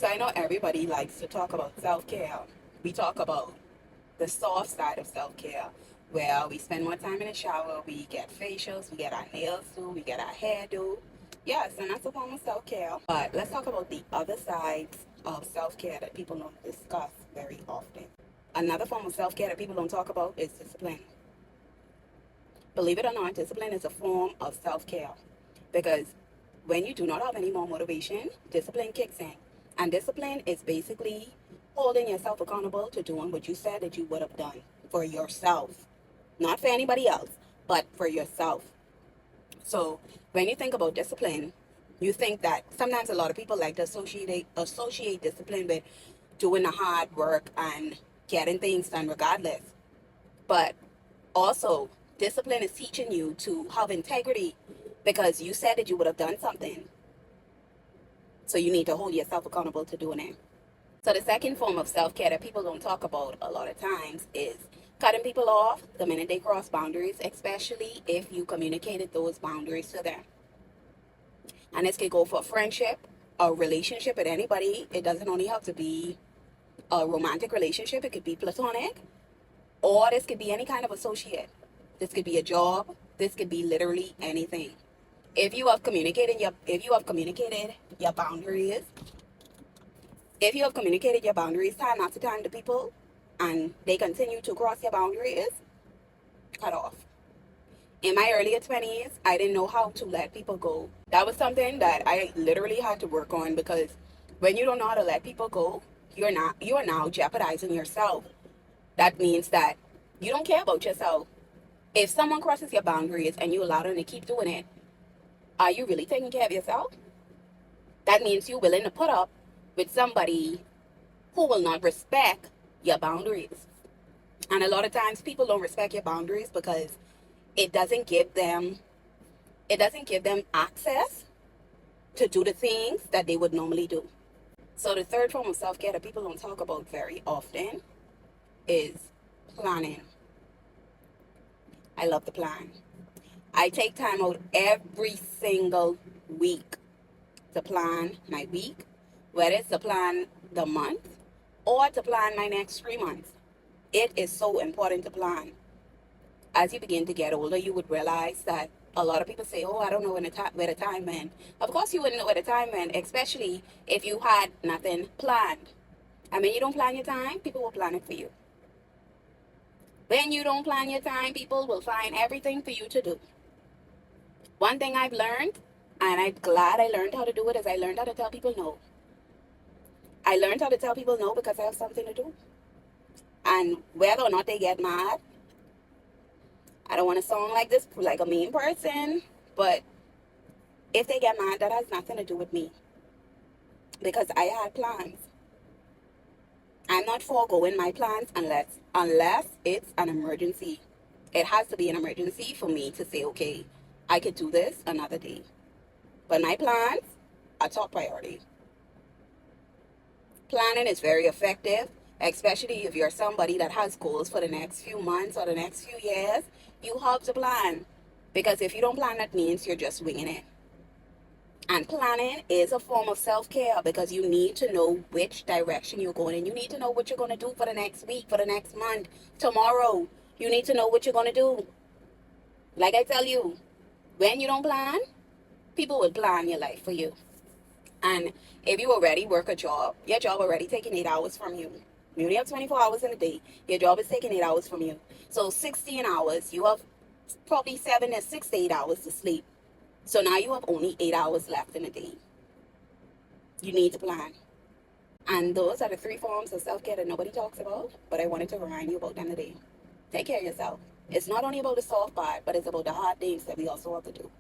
So I know everybody likes to talk about self-care. We talk about the soft side of self-care, where we spend more time in the shower, we get facials, we get our nails do, we get our hair do. Yes, and that's a form of self-care. But let's talk about the other sides of self-care that people don't discuss very often. Another form of self-care that people don't talk about is discipline. Believe it or not, discipline is a form of self-care because when you do not have any more motivation, discipline kicks in. And discipline is basically holding yourself accountable to doing what you said that you would have done for yourself. Not for anybody else, but for yourself. So when you think about discipline, you think that sometimes a lot of people like to associate discipline with doing the hard work and getting things done regardless. But also, discipline is teaching you to have integrity because you said that you would have done something. So you need to hold yourself accountable to doing it. So the second form of self-care that people don't talk about a lot of times is cutting people off the minute they cross boundaries, especially if you communicated those boundaries to them. And this could go for a friendship, a relationship with anybody. It doesn't only have to be a romantic relationship. It could be platonic, or this could be any kind of associate. This could be a job. This could be literally anything. If you have communicated your boundaries, time after time to people, and they continue to cross your boundaries, cut off. In my earlier 20s, I didn't know how to let people go. That was something that I literally had to work on because when you don't know how to let people go, you are now jeopardizing yourself. That means that you don't care about yourself. If someone crosses your boundaries and you allow them to keep doing it, are you really taking care of yourself? That means you're willing to put up with somebody who will not respect your boundaries. And a lot of times people don't respect your boundaries because it doesn't give them access to do the things that they would normally do. So the third form of self-care that people don't talk about very often is planning. I love to plan. I take time out every single week to plan my week, whether it's to plan the month or to plan my next 3 months. It is so important to plan. As you begin to get older, you would realize that a lot of people say, oh, I don't know where the time went. Of course you wouldn't know where the time went, especially if you had nothing planned. And when you don't plan your time, people will plan it for you. When you don't plan your time, people will find everything for you to do. One thing I've learned, and I'm glad I learned how to do it, is I learned how to tell people no. I learned how to tell people no because I have something to do. And whether or not they get mad, I don't want to sound like this, like a mean person, but if they get mad, that has nothing to do with me. Because I had plans. I'm not foregoing my plans unless it's an emergency. It has to be an emergency for me to say, okay, I could do this another day. But my plans are top priority. Planning is very effective, especially if you're somebody that has goals for the next few months or the next few years. You have to plan. Because if you don't plan, that means you're just winging it. And planning is a form of self-care because you need to know which direction you're going in. You need to know what you're going to do for the next week, for the next month, tomorrow. You need to know what you're going to do. Like I tell you, when you don't plan, people will plan your life for you. And if you already work a job, your job already taking 8 hours from you. You only have 24 hours in a day. Your job is taking 8 hours from you. So 16 hours, you have probably 6 to 8 hours to sleep. So now you have only 8 hours left in a day. You need to plan. And those are the 3 forms of self-care that nobody talks about, but I wanted to remind you about them today. Take care of yourself. It's not only about the soft part, but it's about the hard things that we also have to do.